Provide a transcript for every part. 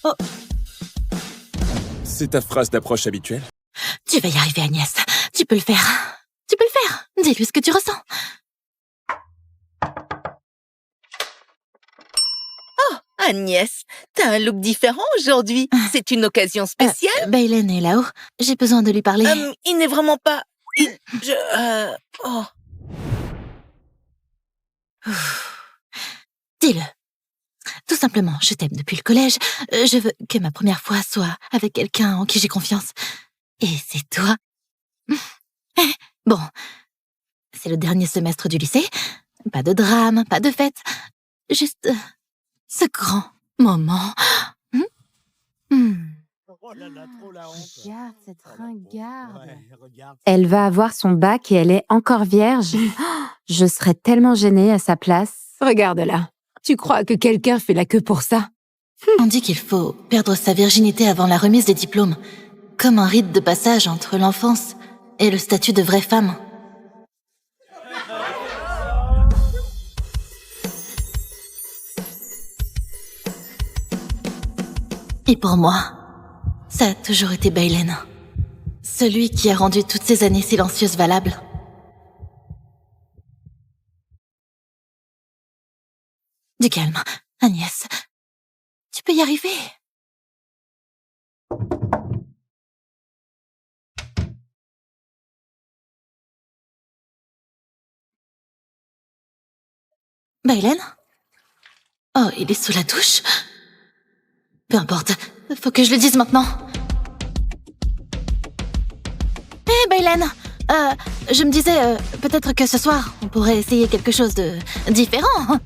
Oh. C'est ta phrase d'approche habituelle? Tu vas y arriver, Agnès. Tu peux le faire. Tu peux le faire. Dis-lui ce que tu ressens. Oh, Agnès, t'as un look différent aujourd'hui. C'est une occasion spéciale. Baylen est là-haut. J'ai besoin de lui parler. Il n'est vraiment pas... Oh. Dis-le. Tout simplement, je t'aime depuis le collège. Je veux que ma première fois soit avec quelqu'un en qui j'ai confiance. Et c'est toi. Bon, c'est le dernier semestre du lycée. Pas de drame, pas de fête. Juste ce grand moment. Regarde cette ringarde. Elle va avoir son bac et elle est encore vierge. Je serais tellement gênée à sa place. Regarde-la. Tu crois que quelqu'un fait la queue pour ça? On dit qu'il faut perdre sa virginité avant la remise des diplômes, comme un rite de passage entre l'enfance et le statut de vraie femme. Et pour moi, ça a toujours été Baylen. Celui qui a rendu toutes ces années silencieuses valables. Du calme, Agnès. Tu peux y arriver. Baylen? Oh, il est sous la douche? Peu importe, faut que je le dise maintenant. Hé, Baylen! Je me disais, peut-être que ce soir, on pourrait essayer quelque chose de différent.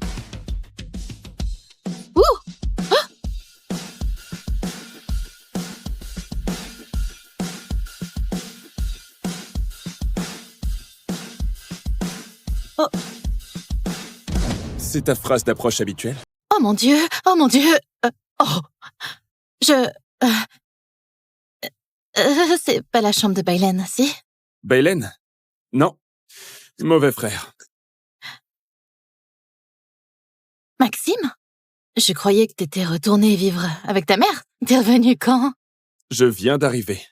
Oh. C'est ta phrase d'approche habituelle? Oh mon Dieu! Oh mon Dieu! C'est pas la chambre de Baylen, si? Baylen? Non. Mauvais frère. Maxime? Je croyais que t'étais retourné vivre avec ta mère. T'es revenu quand? Je viens d'arriver.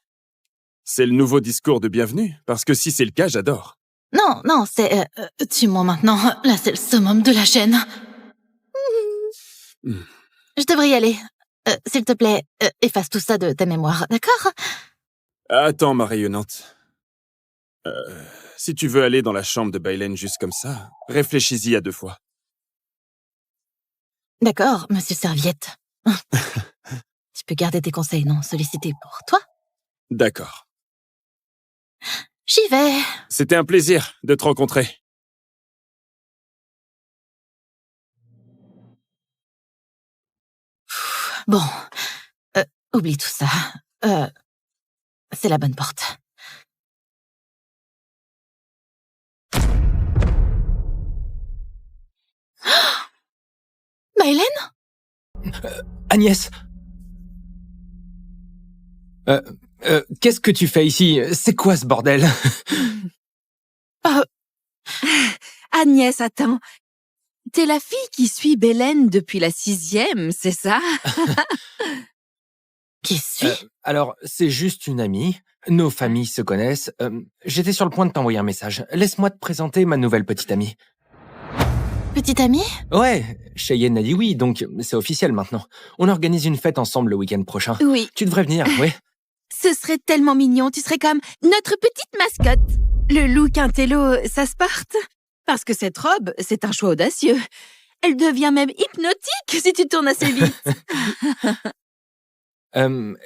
C'est le nouveau discours de bienvenue, parce que si c'est le cas, j'adore. Non, c'est... tue-moi maintenant. Là, c'est le summum de la chaîne. Je devrais y aller. S'il te plaît, efface tout ça de ta mémoire, d'accord? Attends, ma rayonnante. Si tu veux aller dans la chambre de Baylen juste comme ça, réfléchis-y à 2 fois. D'accord, monsieur Serviette. Tu peux garder tes conseils non sollicités pour toi? D'accord. J'y vais. C'était un plaisir de te rencontrer. Bon, oublie tout ça. C'est la bonne porte. Baylen? Agnès! Qu'est-ce que tu fais ici? C'est quoi ce bordel? Agnès, attends. T'es la fille qui suit Bélène depuis la 6e, c'est ça? Qui suis? Alors, c'est juste une amie. Nos familles se connaissent. J'étais sur le point de t'envoyer un message. Laisse-moi te présenter ma nouvelle petite amie. Petite amie? Ouais, Cheyenne a dit oui, donc c'est officiel maintenant. On organise une fête ensemble le week-end prochain. Oui. Tu devrais venir, oui. Ce serait tellement mignon, tu serais comme notre petite mascotte. Le look intello, ça se porte. Parce que cette robe, c'est un choix audacieux. Elle devient même hypnotique si tu tournes assez vite.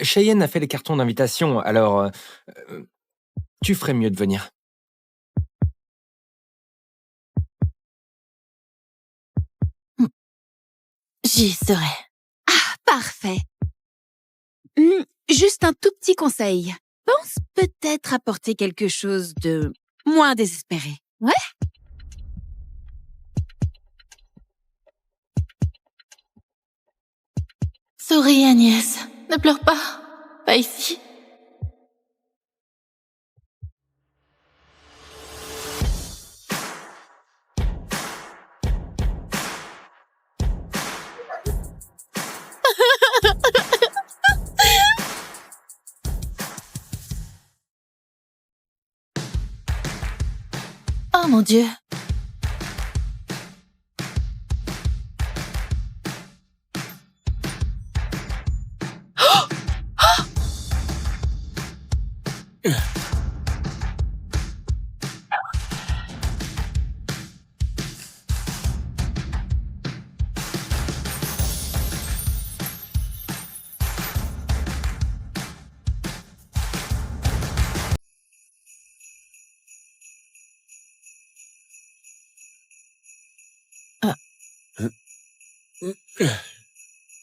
Cheyenne a fait les cartons d'invitation, alors tu ferais mieux de venir. J'y serai. Ah, parfait. Juste un tout petit conseil. Pense peut-être à porter quelque chose de moins désespéré. Ouais? Souris, Agnès. Ne pleure pas. Pas ici. Oh mon Dieu.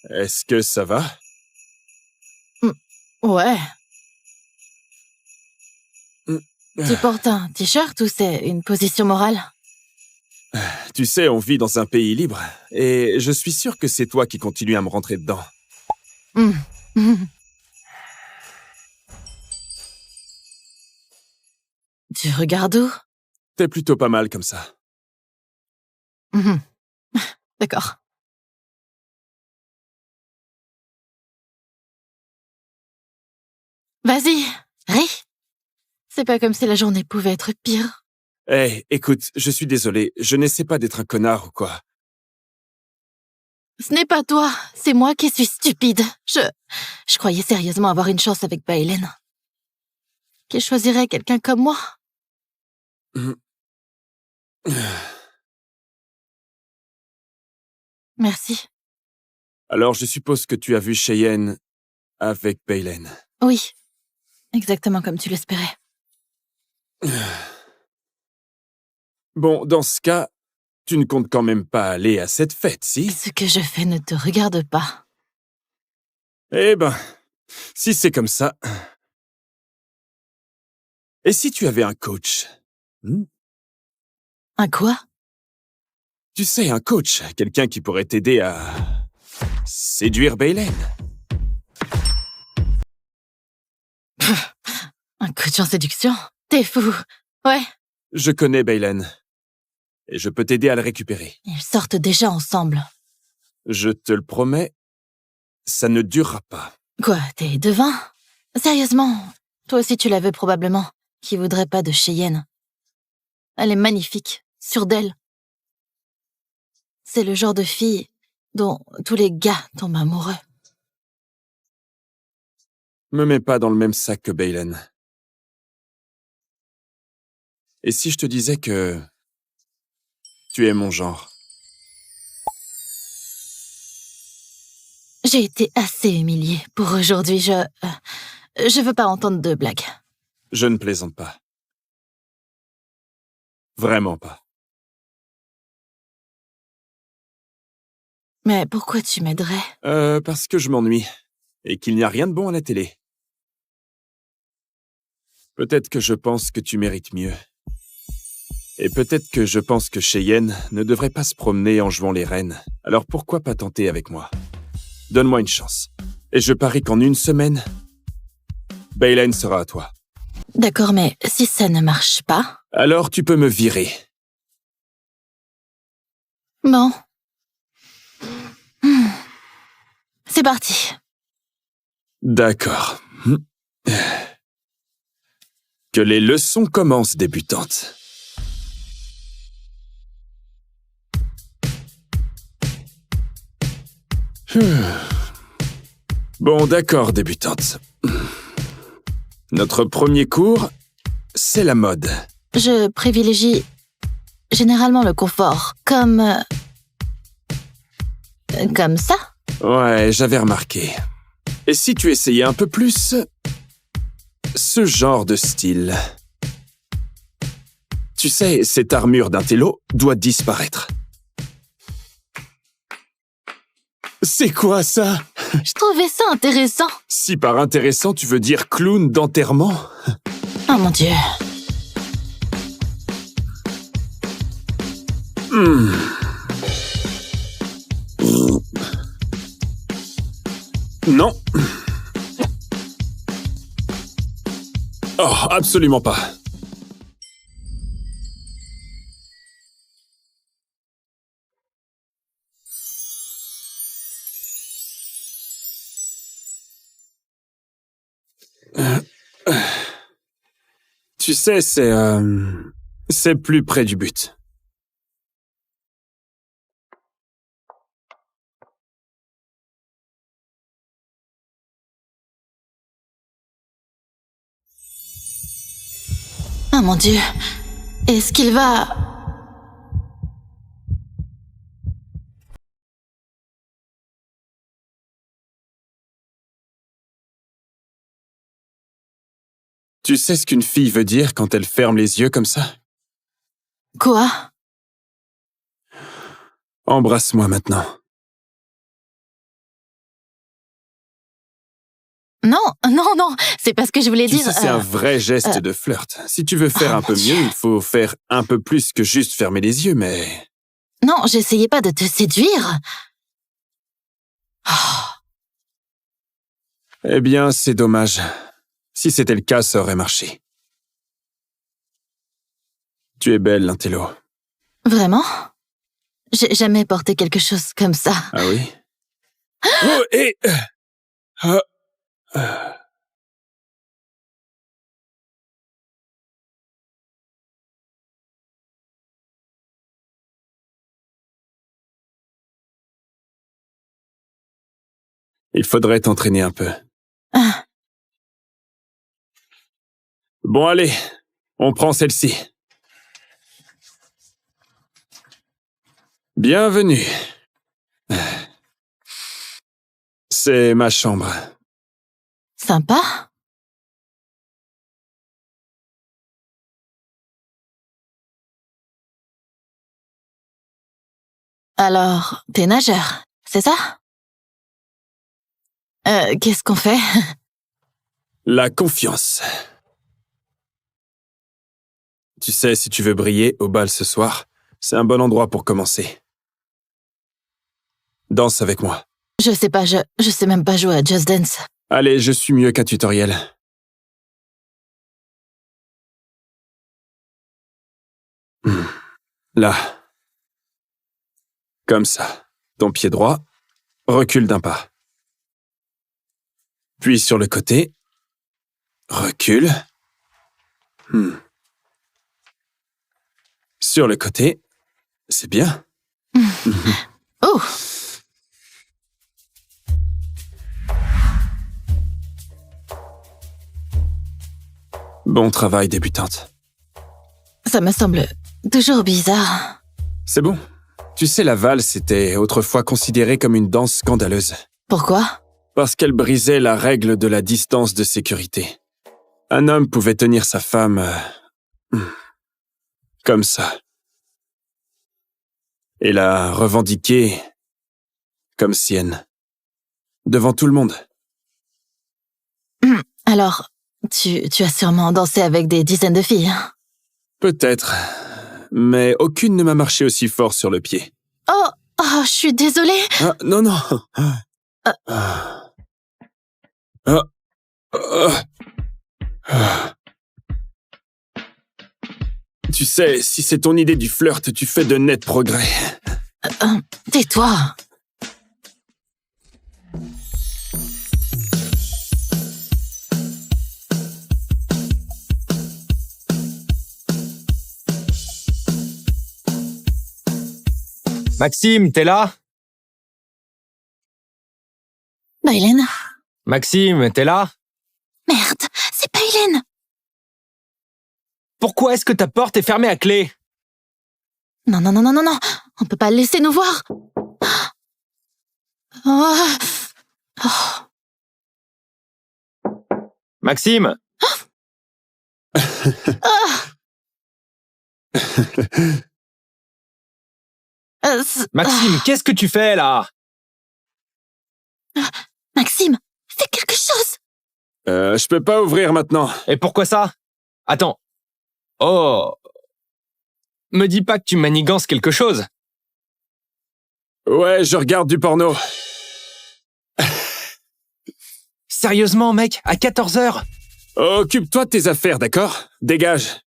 Est-ce que ça va? Ouais. Mm. Tu portes un t-shirt ou c'est une position morale? Tu sais, on vit dans un pays libre, et je suis sûr que c'est toi qui continues à me rentrer dedans. Hmm. Tu regardes où? T'es plutôt pas mal comme ça. Mhm. D'accord. Vas-y, ris. C'est pas comme si la journée pouvait être pire. Hey, écoute, je suis désolé, je n'essaie pas d'être un connard ou quoi. Ce n'est pas toi, c'est moi qui suis stupide. Je croyais sérieusement avoir une chance avec Bailen. Qu'il choisirait quelqu'un comme moi. Merci. Alors je suppose que tu as vu Cheyenne avec Bailen. Oui, exactement comme tu l'espérais. Bon, dans ce cas, tu ne comptes quand même pas aller à cette fête, si? Ce que je fais ne te regarde pas. Eh ben, si c'est comme ça... Et si tu avais un coach? Un quoi? Tu sais, un coach, quelqu'un qui pourrait t'aider à... séduire Bailen. Un coach en séduction? T'es fou. Ouais, Je connais Bailen. Et je peux t'aider à le récupérer. ils sortent déjà ensemble. Je te le promets, ça ne durera pas. Quoi, t'es devin? Sérieusement, toi aussi tu la veux probablement. Qui voudrait pas de Cheyenne? Elle est magnifique, sûre d'elle. C'est le genre de fille dont tous les gars tombent amoureux. Me mets pas dans le même sac que Bailen. Et si je te disais que... tu es mon genre? J'ai été assez humiliée pour aujourd'hui. Je veux pas entendre de blagues. Je ne plaisante pas. Vraiment pas. Mais pourquoi tu m'aiderais? Parce que je m'ennuie. Et qu'il n'y a rien de bon à la télé. Peut-être que je pense que tu mérites mieux. Et peut-être que je pense que Cheyenne ne devrait pas se promener en jouant les reines. Alors pourquoi pas tenter avec moi? Donne-moi une chance. Et je parie qu'en une semaine, Bailen sera à toi. D'accord, mais si ça ne marche pas... Alors tu peux me virer. Bon. C'est parti. D'accord. Que les leçons commencent, débutante. Bon, d'accord, débutante. Notre premier cours, c'est la mode. Je privilégie généralement le confort, comme ça. Ouais, j'avais remarqué. Et si tu essayais un peu plus ce genre de style? Tu sais, cette armure d'intello doit disparaître. C'est quoi ça? Je trouvais ça intéressant. Si par intéressant tu veux dire clown d'enterrement? Oh mon Dieu. Non. Oh, absolument pas. Tu sais, c'est... C'est plus près du but. Oh mon Dieu. Est-ce qu'il va... Tu sais ce qu'une fille veut dire quand elle ferme les yeux comme ça? Quoi? Embrasse-moi maintenant. Non, non, non, c'est pas ce que je voulais Tu dire. sais, c'est un vrai geste de flirt. Si tu veux faire un peu mieux, il faut faire un peu plus que juste fermer les yeux, mais... Non, j'essayais pas de te séduire. Oh, Eh bien, c'est dommage. Si c'était le cas, ça aurait marché. Tu es belle, Lintello. vraiment? J'ai jamais porté quelque chose comme ça. Ah oui? Oh, et... Ah, ah. Il faudrait t'entraîner un peu. Ah, Bon, allez, on prend celle-ci. Bienvenue. C'est ma chambre. sympa? Alors, t'es nageur, c'est ça? Qu'est-ce qu'on fait? La confiance. Tu sais, si tu veux briller au bal ce soir, c'est un bon endroit pour commencer. Danse avec moi. Je sais pas, je sais même pas jouer à Just Dance. Allez, je suis mieux qu'un tutoriel. Là. Comme ça. Ton pied droit, recule d'un pas. Puis sur le côté, recule. Sur le côté, c'est bien. Oh! Bon travail, débutante. Ça me semble toujours bizarre. C'est bon. Tu sais, la valse était autrefois considérée comme une danse scandaleuse. Pourquoi? Parce qu'elle brisait la règle de la distance de sécurité. Un homme pouvait tenir sa femme... comme ça. Et la revendiquer comme sienne. Devant tout le monde. Alors, tu as sûrement dansé avec des dizaines de filles, hein? Peut-être. Mais aucune ne m'a marché aussi fort sur le pied. Oh, je suis désolée. Ah, non, non. Ah. Ah. Ah. Ah. Tu sais, si c'est ton idée du flirt, tu fais de nets progrès. Tais-toi. Maxime, t'es là? Hélène. Maxime, t'es là? Merde, c'est pas Hélène. Pourquoi est-ce que ta porte est fermée à clé? Non, non, non, non, non, non. On peut pas le laisser nous voir. Oh. Oh. Maxime? Maxime, qu'est-ce que tu fais là? Maxime, fais quelque chose. Je peux pas ouvrir maintenant. Et pourquoi ça? Attends. Oh. Me dis pas que tu manigances quelque chose. Ouais, je regarde du porno. Sérieusement, mec, à 14h? Occupe-toi de tes affaires, d'accord? Dégage.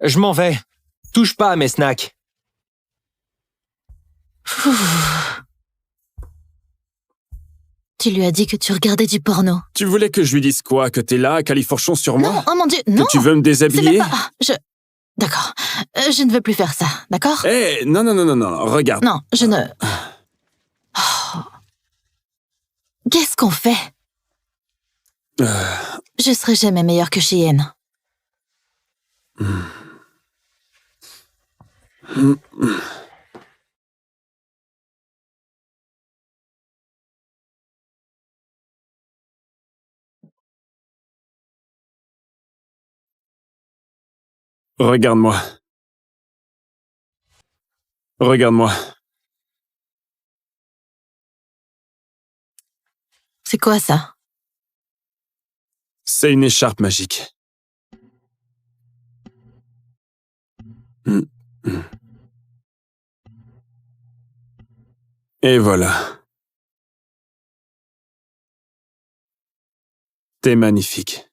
Je m'en vais. Touche pas à mes snacks. Tu lui as dit que tu regardais du porno. Tu voulais que je lui dise quoi? Que t'es là, califourchon sur moi? Non, oh mon Dieu, non. Que tu veux me C'est même déshabiller? pas... D'accord. Je ne veux plus faire ça, d'accord? Eh, non, regarde. Non, je ne... Oh. Qu'est-ce qu'on fait? Je serai jamais meilleure que Cheyenne. Regarde-moi. Regarde-moi. C'est quoi ça? C'est une écharpe magique. Et voilà. T'es magnifique.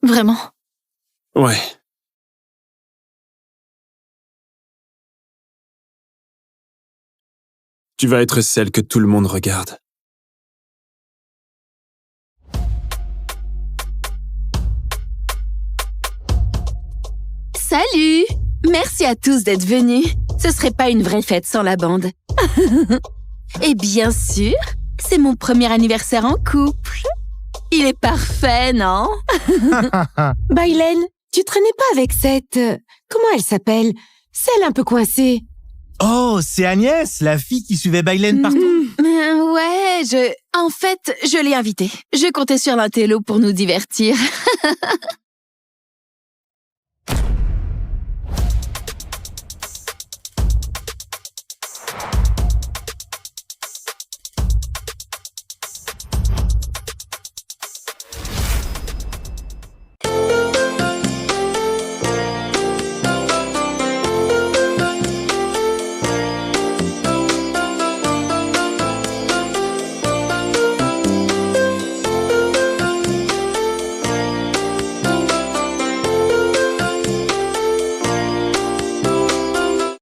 Vraiment? Ouais. Tu vas être celle que tout le monde regarde. Salut! Merci à tous d'être venus. Ce serait pas une vraie fête sans la bande. Et bien sûr, c'est mon premier anniversaire en couple. Il est parfait, non? Bailen, tu traînais pas avec cette... comment elle s'appelle? Celle un peu coincée. Oh, c'est Agnès, la fille qui suivait Bailen partout. Ouais, En fait, je l'ai invité. Je comptais sur l'intello pour nous divertir.